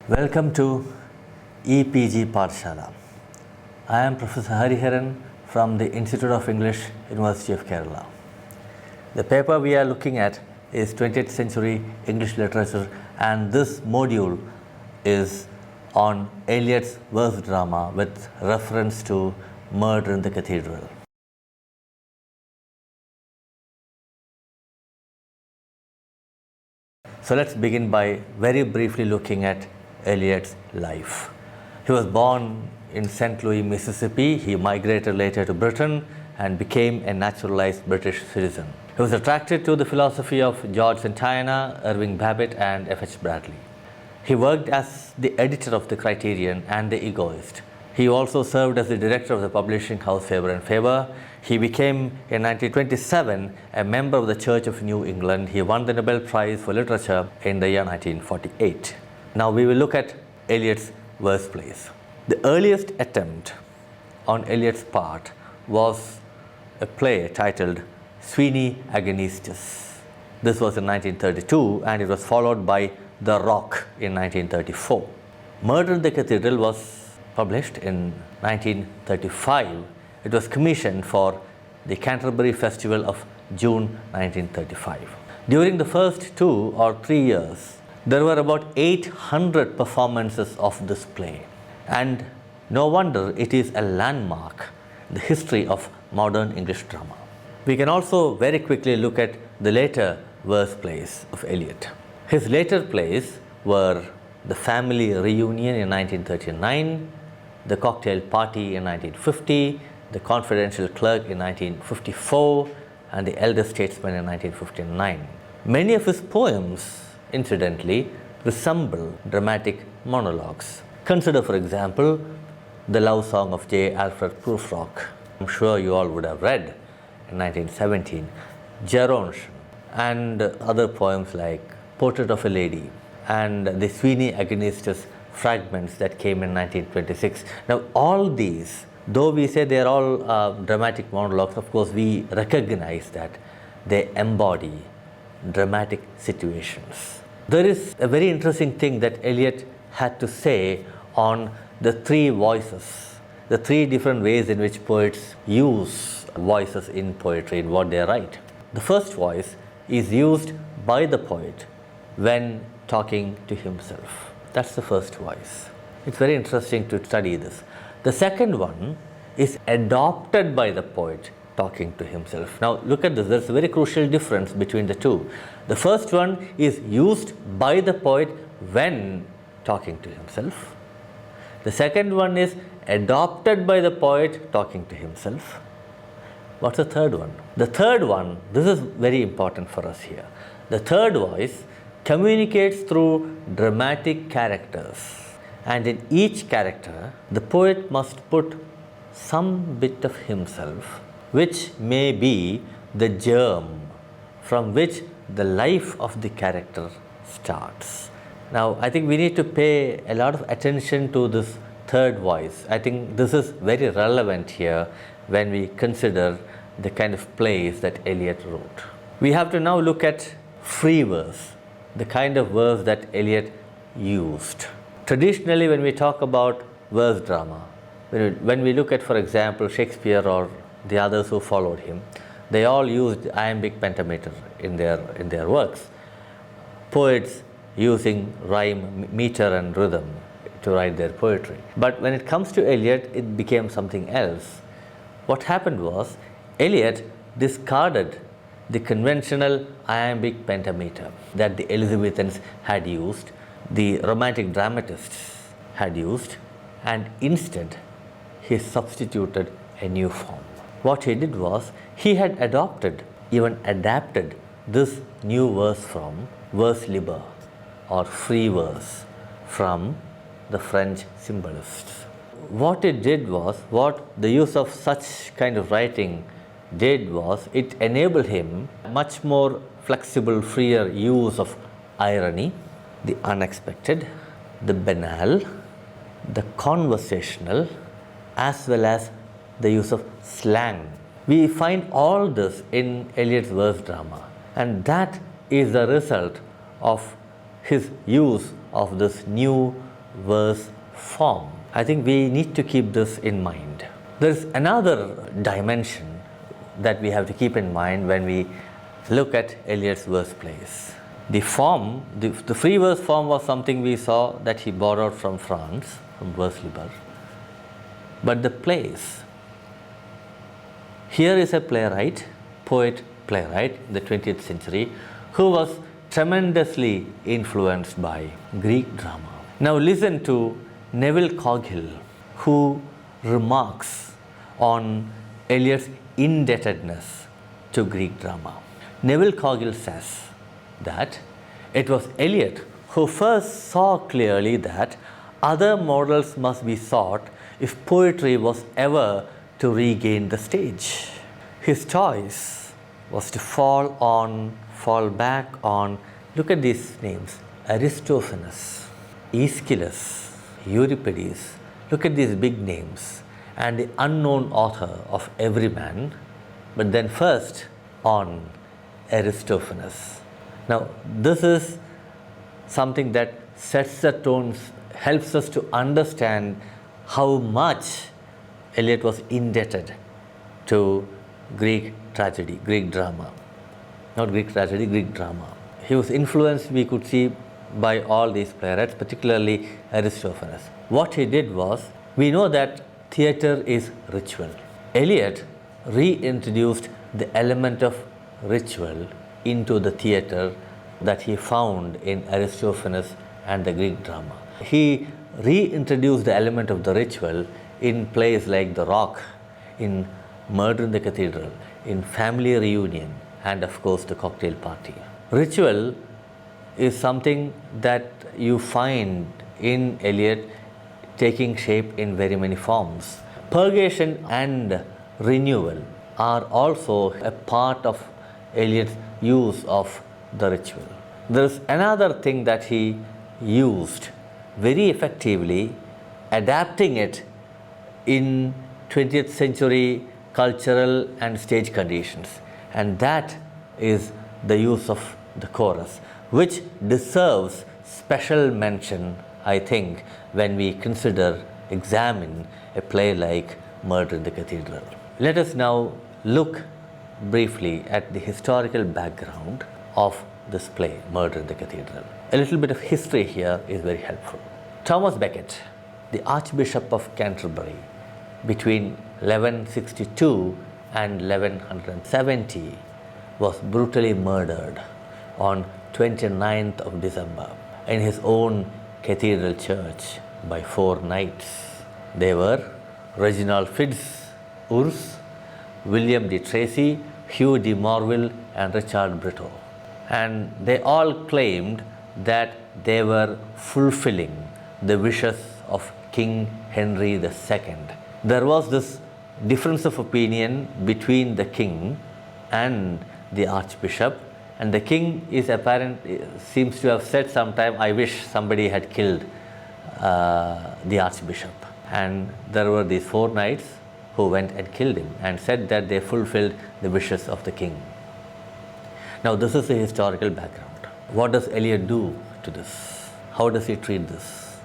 Welcome to EPG Pathshala. I am Professor Hariharan from the Institute of English, University of Kerala. The paper we are looking at is 20th century English literature, and this module is on Eliot's verse drama with reference to Murder in the Cathedral. So let's begin by very briefly looking at Eliot's life. He was born in St. Louis, Mississippi. He migrated later to Britain and became a naturalized British citizen. He was attracted to the philosophy of George Santayana, Irving Babbitt, and F.H. Bradley. He worked as the editor of the Criterion and the Egoist. He also served as the director of the publishing house Faber and Faber. He became, in 1927, a member of the Church of New England. He won the Nobel Prize for Literature in the year 1948. Now we will look at Eliot's verse plays. The earliest attempt on Eliot's part was a play titled Sweeney Agonistes. This was in 1932, and it was followed by The Rock in 1934. Murder in the Cathedral was published in 1935. It was commissioned for the Canterbury Festival of June 1935. During the first 2 or 3 years, there were about 800 performances of this play, and no wonder it is a landmark in the history of modern English drama. We can also very quickly look at the later verse plays of Eliot. His later plays were The Family Reunion in 1939, The Cocktail Party in 1950, The Confidential Clerk in 1954, and The Elder Statesman in 1959. Many of his poems, incidentally, resemble dramatic monologues. Consider, for example, The Love Song of J. Alfred Prufrock. I'm sure you all would have read in 1917, Gerontion, and other poems like Portrait of a Lady and the Sweeney Agonistes fragments that came in 1926. Now, all these, though we say they are all dramatic monologues, of course we recognize that they embody dramatic situations. There is a very interesting thing that Eliot had to say on the three voices, the three different ways in which poets use voices in poetry, in what they write. The first voice is used by the poet when talking to himself. That's the first voice. It's very interesting to study this. The second one is adopted by the poet talking to himself. Now look at this, there's a very crucial difference between the two. The first one is used by the poet when talking to himself. The second one is adopted by the poet talking to himself. What's the third one? The third one, this is very important for us here. The third voice communicates through dramatic characters, and in each character the poet must put some bit of himself, which may be the germ from which the life of the character starts. Now, I think we need to pay a lot of attention to this third voice. I think this is very relevant here when we consider the kind of plays that Eliot wrote. We have to now look at free verse, the kind of verse that Eliot used. Traditionally, when we talk about verse drama, when we look at, for example, Shakespeare or the others who followed him, they all used iambic pentameter in their works. Poets using rhyme, meter and rhythm to write their poetry. But when it comes to Eliot, it became something else. What happened was, Eliot discarded the conventional iambic pentameter that the Elizabethans had used, the Romantic dramatists had used, and instead he substituted a new form. What he did was, he had adopted, even adapted this new verse from vers libre or free verse from the French symbolists. What it did was, what the use of such kind of writing did was, it enabled him much more flexible, freer use of irony, the unexpected, the banal, the conversational, as well as the use of slang. We find all this in Eliot's verse drama, and that is the result of his use of this new verse form. I think we need to keep this in mind. There is another dimension that we have to keep in mind when we look at Eliot's verse plays. The form, the free verse form was something we saw that he borrowed from France, from vers libre. But the plays, here is a playwright, poet-playwright in the 20th century who was tremendously influenced by Greek drama. Now listen to Neville Coghill, who remarks on Eliot's indebtedness to Greek drama. Neville Coghill says that it was Eliot who first saw clearly that other models must be sought if poetry was ever to regain the stage. His choice was to fall back on, look at these names, Aristophanes, Aeschylus, Euripides, look at these big names, and the unknown author of Everyman, but then first on Aristophanes. Now, this is something that sets the tone, helps us to understand how much Eliot was indebted to Greek tragedy, Greek drama. Not Greek tragedy, Greek drama. He was influenced, we could see, by all these playwrights, particularly Aristophanes. What he did was, we know that theatre is ritual. Eliot reintroduced the element of ritual into the theatre that he found in Aristophanes and the Greek drama. He reintroduced the element of the ritual in plays like The Rock, in Murder in the Cathedral, in Family Reunion, and of course the Cocktail Party. Ritual is something that you find in Eliot taking shape in very many forms. Purgation and renewal are also a part of Eliot's use of the ritual. There is another thing that he used very effectively, adapting it in 20th century cultural and stage conditions, and that is the use of the chorus, which deserves special mention, I think, when we examine a play like Murder in the Cathedral. Let us now look briefly at the historical background of this play, Murder in the Cathedral. A little bit of history here is very helpful. Thomas Becket, the Archbishop of Canterbury, between 1162 and 1170, was brutally murdered on 29th of December in his own cathedral church by 4 knights. They were Reginald Fitz-Urse, William de Tracy, Hugh de Morville, and Richard Brito. And they all claimed that they were fulfilling the wishes of King Henry II. There was this difference of opinion between the king and the archbishop, and the king seems to have said sometime, I wish somebody had killed the archbishop. And there were these 4 knights who went and killed him and said that they fulfilled the wishes of the king. Now this is the historical background. What does Eliot do to this? How does he treat this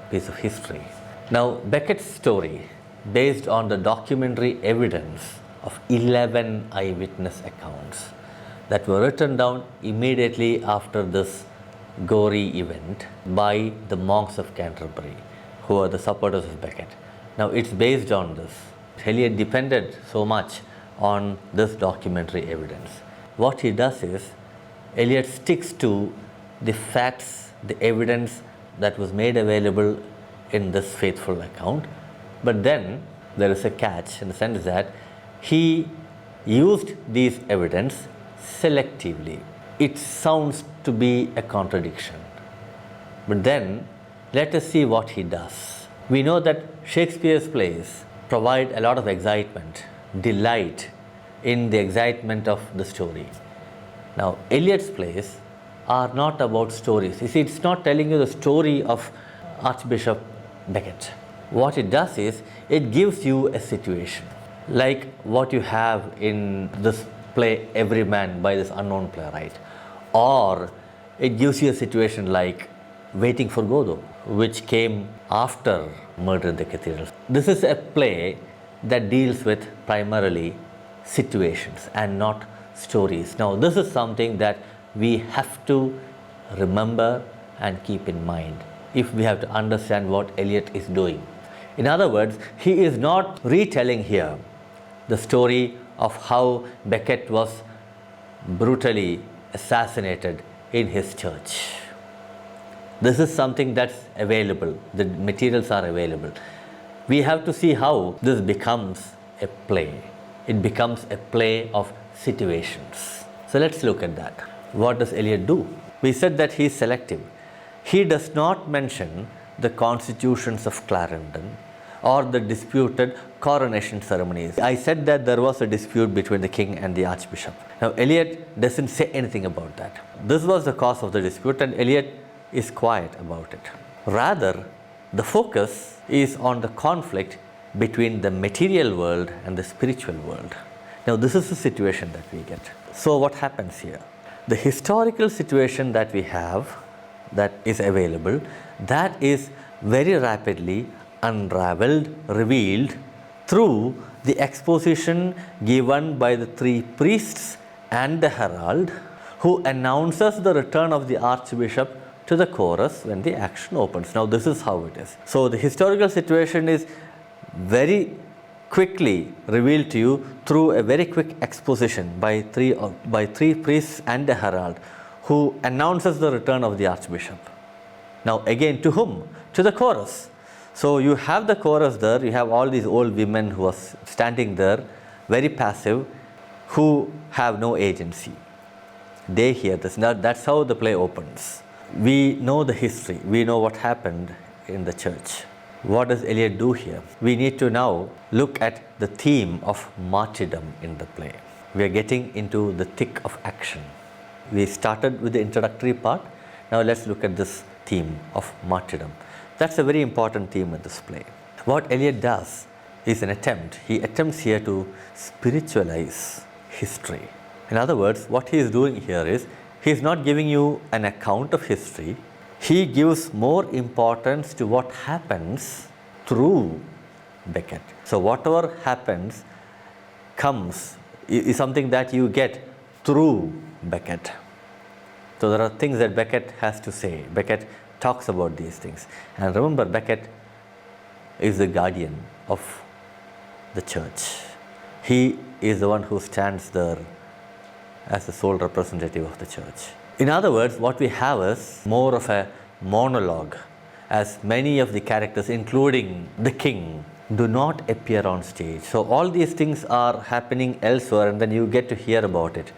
piece of history? Now Beckett's story, based on the documentary evidence of 11 eyewitness accounts that were written down immediately after this gory event by the monks of Canterbury, who are the supporters of Becket. Now it's based on this. Eliot depended so much on this documentary evidence. What he does is, Eliot sticks to the facts, the evidence that was made available in this faithful account, but then there is a catch in the sense that he used these evidence selectively. It sounds to be a contradiction, but then let us see what he does. We know that Shakespeare's plays provide a lot of excitement, delight in the excitement of the story. Now, Eliot's plays are not about stories. You see, it's not telling you the story of Archbishop Becket. What it does is, it gives you a situation, like what you have in this play Everyman by this unknown playwright, or it gives you a situation like Waiting for Godot, which came after Murder in the Cathedral. This is a play that deals with primarily situations and not stories. Now, this is something that we have to remember and keep in mind if we have to understand what Eliot is doing. In other words, he is not retelling here the story of how Becket was brutally assassinated in his church. This is something that's available. The materials are available. We have to see how this becomes a play. It becomes a play of situations. So let's look at that. What does Eliot do? We said that he is selective. He does not mention the constitutions of Clarendon or the disputed coronation ceremonies. I said that there was a dispute between the king and the archbishop. Now, Eliot doesn't say anything about that. This was the cause of the dispute, and Eliot is quiet about it. Rather, the focus is on the conflict between the material world and the spiritual world. Now, this is the situation that we get. So, what happens here? The historical situation that we have, that is available, that is very rapidly unraveled, revealed through the exposition given by the three priests and the herald, who announces the return of the archbishop to the chorus when the action opens. Now, this is how it is. So, the historical situation is very quickly revealed to you through a very quick exposition by three priests and a herald, who announces the return of the archbishop. Now, again, to whom? To the chorus. So, you have the chorus there, you have all these old women who are standing there, very passive, who have no agency. They hear this. Now, that's how the play opens. We know the history, we know what happened in the church. What does Eliot do here? We need to now look at the theme of martyrdom in the play. We are getting into the thick of action. We started with the introductory part. Now let's look at this theme of martyrdom. That's a very important theme in this play. What Eliot does is an attempt. He attempts here to spiritualize history. In other words, what he is doing here is, he is not giving you an account of history. He gives more importance to what happens through Becket. So whatever happens is something that you get through Becket. So there are things that Becket has to say. Becket talks about these things. And remember, Becket is the guardian of the church. He is the one who stands there as the sole representative of the church. In other words, what we have is more of a monologue, as many of the characters, including the king, do not appear on stage. So all these things are happening elsewhere, and then you get to hear about it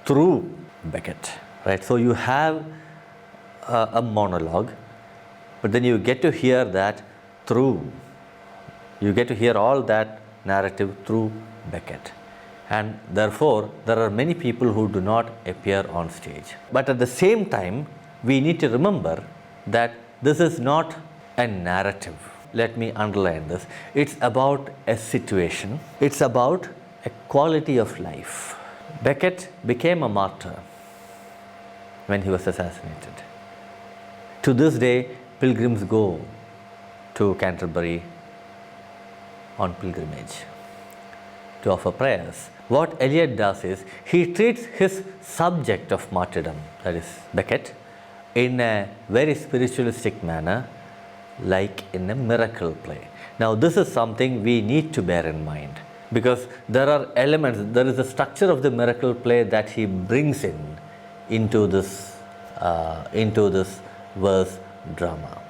through Becket, right? So you have a monologue, but then you get to hear that you get to hear all that narrative through Becket. And therefore, there are many people who do not appear on stage. But at the same time, we need to remember that this is not a narrative. Let me underline this. It's about a situation. It's about a quality of life. Becket became a martyr when he was assassinated. To this day, pilgrims go to Canterbury on pilgrimage to offer prayers. What Eliot does is, he treats his subject of martyrdom, that is Becket, in a very spiritualistic manner, like in a miracle play. Now, this is something we need to bear in mind, because there are elements, there is a structure of the miracle play that he brings into this verse drama.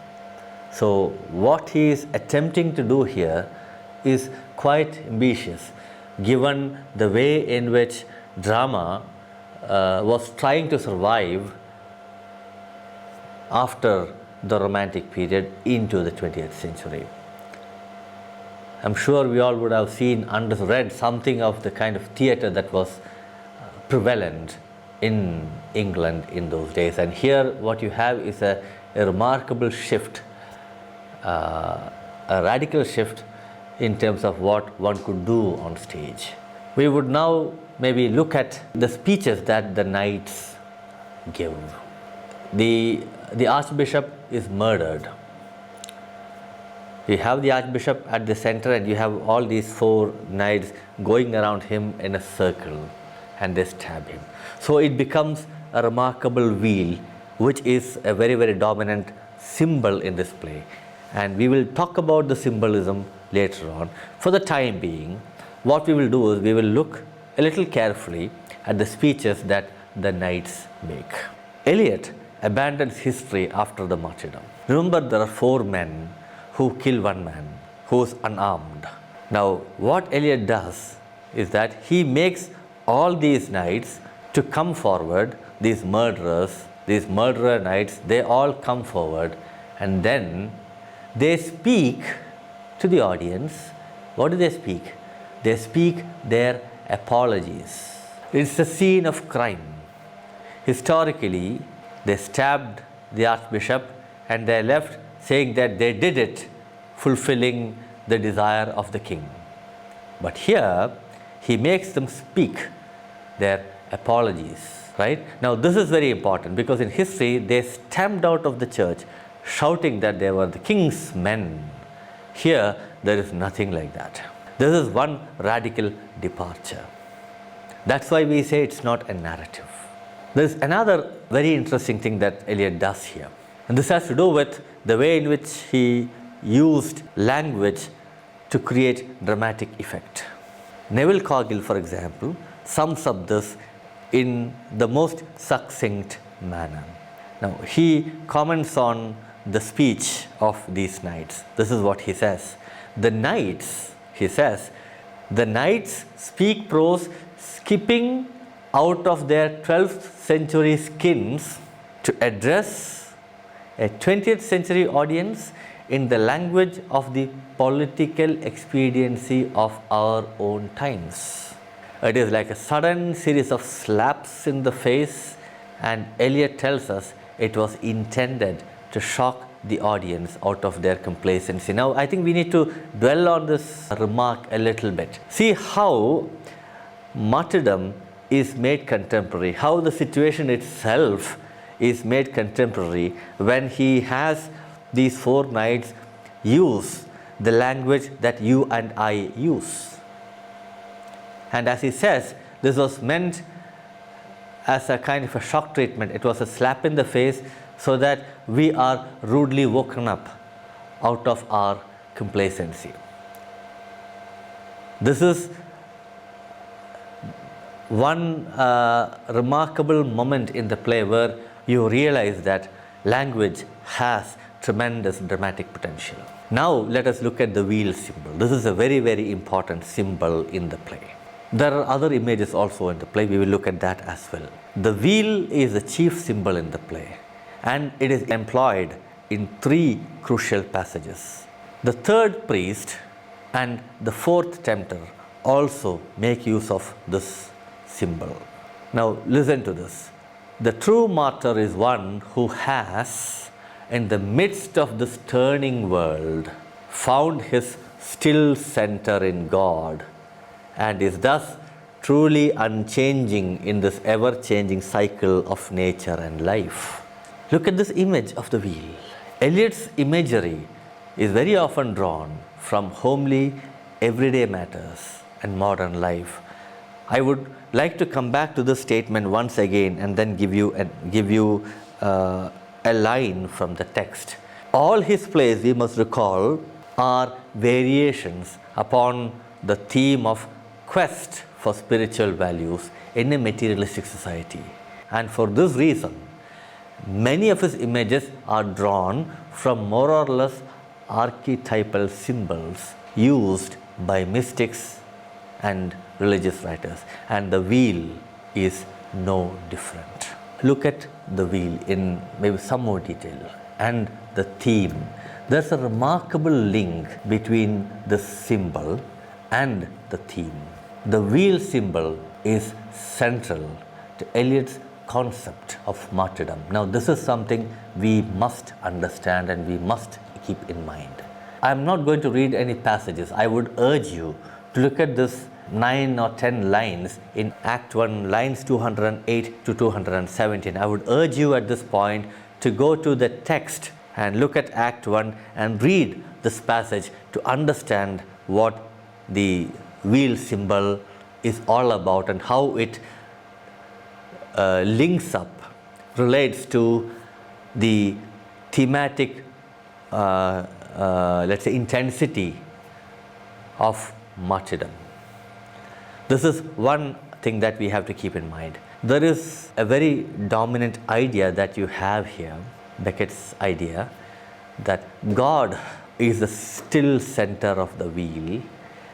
So, what he is attempting to do here is quite ambitious, given the way in which drama was trying to survive after the Romantic period into the 20th century. I'm sure we all would have seen and read something of the kind of theatre that was prevalent in England in those days. And here what you have is a remarkable shift, a radical shift in terms of what one could do on stage. We would now maybe look at the speeches that the knights give. The archbishop is murdered. You have the archbishop at the center and you have all these 4 knights going around him in a circle and they stab him. So it becomes a remarkable wheel, which is a very, very dominant symbol in this play. And we will talk about the symbolism later on. For the time being, what we will do is we will look a little carefully at the speeches that the knights make. Eliot abandons history after the martyrdom. Remember, there are 4 men who kill 1 man who is unarmed. Now, what Eliot does is that he makes all these knights to come forward, these murderers, these murderer knights, they all come forward and then they speak to the audience. What do they speak? They speak their apologies. It's a scene of crime. Historically, they stabbed the archbishop and they left saying that they did it fulfilling the desire of the king. But here, he makes them speak their apologies, right? Now, this is very important because in history, they stamped out of the church shouting that they were the king's men. Here, there is nothing like that. This is one radical departure. That's why we say it's not a narrative. There's another very interesting thing that Eliot does here. And this has to do with the way in which he used language to create dramatic effect. Neville Cargill, for example, sums up this in the most succinct manner. Now, he comments on the speech of these knights. This is what he says. The knights, he says, the knights speak prose skipping out of their 12th century skins to address a 20th century audience in the language of the political expediency of our own times. It is like a sudden series of slaps in the face, and Eliot tells us it was intended to shock the audience out of their complacency. Now, I think we need to dwell on this remark a little bit. See how martyrdom is made contemporary, how the situation itself is made contemporary when he has these 4 knights use the language that you and I use. And as he says, this was meant as a kind of a shock treatment. It was a slap in the face so that we are rudely woken up out of our complacency. This is one remarkable moment in the play where you realize that language has tremendous dramatic potential. Now let us look at the wheel symbol. This is a very, very important symbol in the play. There are other images also in the play. We will look at that as well. The wheel is the chief symbol in the play, and it is employed in 3 crucial passages. The 3rd priest and the 4th tempter also make use of this symbol. Now listen to this. The true martyr is one who has, in the midst of this turning world, found his still center in God, and is thus truly unchanging in this ever-changing cycle of nature and life. Look at this image of the wheel. Eliot's imagery is very often drawn from homely, everyday matters and modern life. I would like to come back to this statement once again and then give you a line from the text. All his plays, we must recall, are variations upon the theme of quest for spiritual values in a materialistic society. And for this reason, many of his images are drawn from more or less archetypal symbols used by mystics and religious writers, and the wheel is no different. Look at the wheel in maybe some more detail and the theme. There's a remarkable link between the symbol and the theme. The wheel symbol is central to Eliot's concept of martyrdom. Now, this is something we must understand and we must keep in mind. I am not going to read any passages. I would urge you to look at this 9 or 10 lines in Act 1, lines 208 to 217. I would urge you at this point to go to the text and look at Act 1 and read this passage to understand what the wheel symbol is all about and how it links up, relates to the thematic, let's say, intensity of martyrdom. This is one thing that we have to keep in mind. There is a very dominant idea that you have here, Beckett's idea, that God is the still center of the wheel,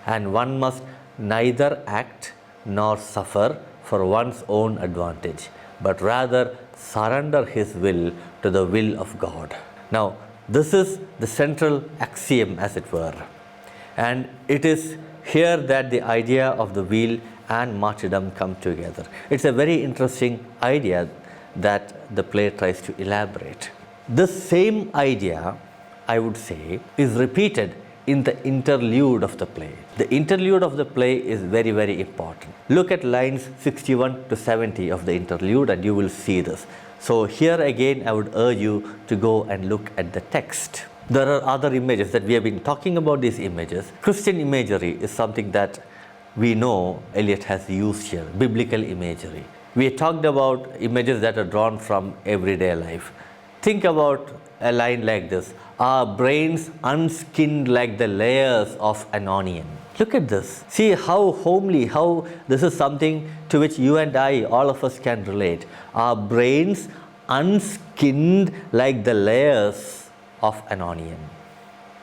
and one must neither act nor suffer for one's own advantage, but rather surrender his will to the will of God. Now, this is the central axiom, as it were, and it is here that the idea of the wheel and martyrdom come together. It's a very interesting idea that the play tries to elaborate. This same idea, I would say, is repeated in the interlude of the play. The interlude of the play is very, very important. Look at lines 61 to 70 of the interlude and you will see this. So here again I would urge you to go and look at the text. There are other images that we have been talking about. These images. Christian imagery is something that we know Eliot has used here, biblical imagery. We talked about images that are drawn from everyday life. Think about a line like this: our brains unskinned like the layers of an onion. Look at this. See how homely, how this is something to which you and I, all of us, can relate. Our brains unskinned like the layers of an onion.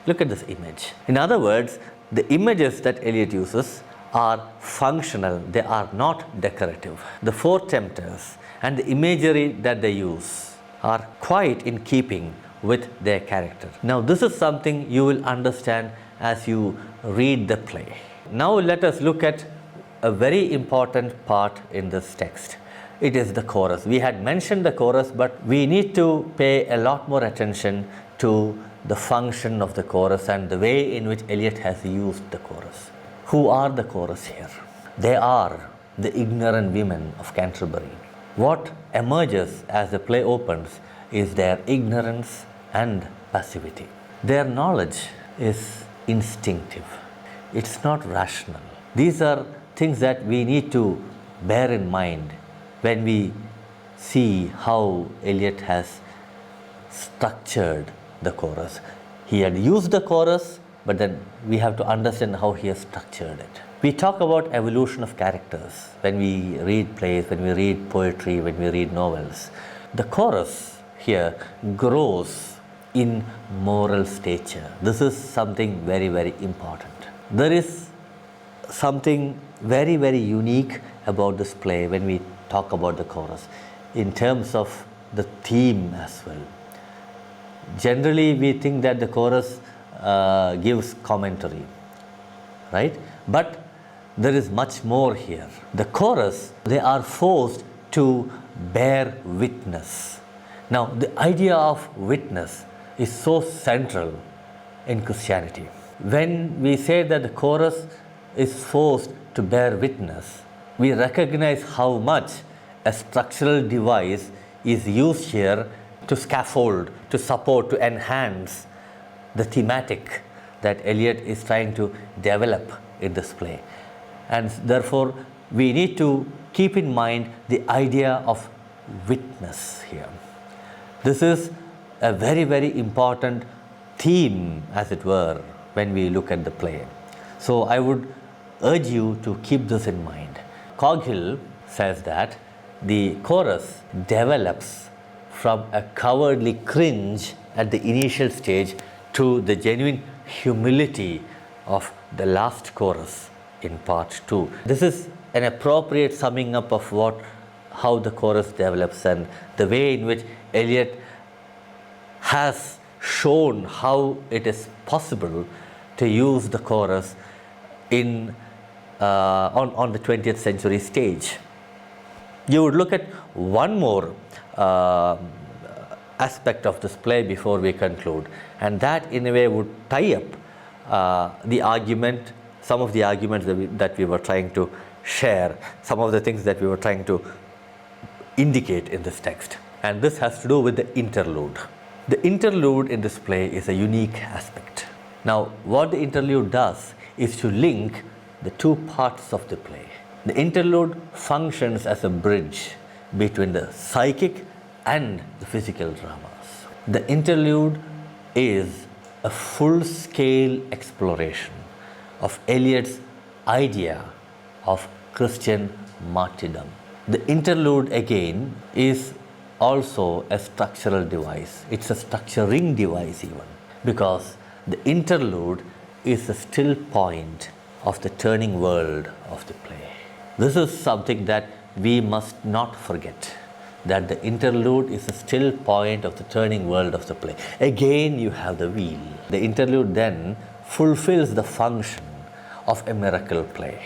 Look at this image. In other words, the images that Eliot uses are functional, they are not decorative. The four tempters and the imagery that they use are quite in keeping with their character. Now, this is something you will understand as you read the play. Now, let us look at a very important part in this text. It is the chorus. We had mentioned the chorus, but we need to pay a lot more attention to the function of the chorus and the way in which Eliot has used the chorus. Who are the chorus here? They are the ignorant women of Canterbury. What emerges as the play opens is their ignorance and passivity. Their knowledge is instinctive. It's not rational. These are things that we need to bear in mind when we see how Eliot has structured the chorus. He had used the chorus, but then we have to understand how he has structured it. We talk about evolution of characters when we read plays, when we read poetry, when we read novels. The chorus here grows in moral stature. This is something very, very important. There is something very, very unique about this play when we talk about the chorus in terms of the theme as well. Generally, we think that the chorus gives commentary, right? But there is much more here. The chorus, they are forced to bear witness. Now, the idea of witness is so central in Christianity. When we say that the chorus is forced to bear witness, we recognize how much a structural device is used here to scaffold, to support, to enhance the thematic that Eliot is trying to develop in this play. And therefore, we need to keep in mind the idea of witness here. This is a very, very important theme, as it were, when we look at the play. So I would urge you to keep this in mind. Coghill says that the chorus develops from a cowardly cringe at the initial stage to the genuine humility of the last chorus in part 2. This is an appropriate summing up of how the chorus develops and the way in which Eliot has shown how it is possible to use the chorus on the 20th century stage. You would look at one more aspect of this play before we conclude, and that in a way would tie up the argument, some of the arguments that we were trying to share, some of the things that we were trying to indicate in this text. And this has to do with the interlude. The interlude in this play is a unique aspect. Now, what the interlude does is to link the two parts of the play. The interlude functions as a bridge between the psychic and the physical dramas. The interlude is a full-scale exploration of Eliot's idea of Christian martyrdom. The interlude again is also a structural device. It's a structuring device even, because the interlude is the still point of the turning world of the play. This is something that we must not forget, that the interlude is the still point of the turning world of the play. Again, you have the wheel. The interlude then fulfills the function of a miracle play.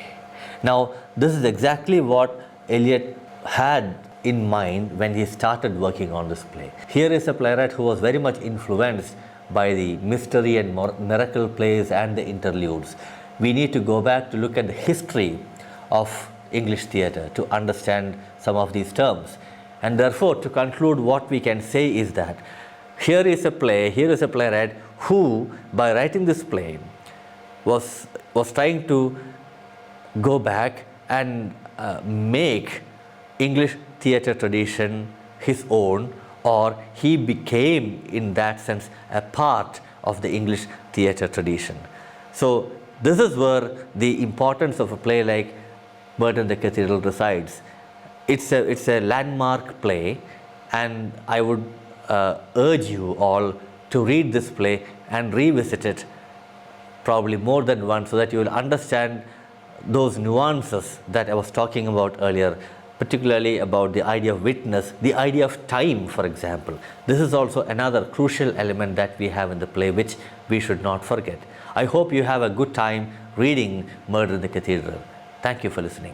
Now, this is exactly what Eliot had in mind when he started working on this play. Here is a playwright who was very much influenced by the mystery and miracle plays and the interludes. We need to go back to look at the history of English theatre to understand some of these terms. And therefore, to conclude, what we can say is that here is a playwright who, by writing this play, was trying to go back and make English theatre tradition his own, or he became, in that sense, a part of the English theatre tradition. So this is where the importance of a play like Burton the Cathedral resides. It's a landmark play, and I would urge you all to read this play and revisit it probably more than once, so that you will understand those nuances that I was talking about earlier, particularly about the idea of witness, the idea of time, for example. This is also another crucial element that we have in the play, which we should not forget. I hope you have a good time reading Murder in the Cathedral. Thank you for listening.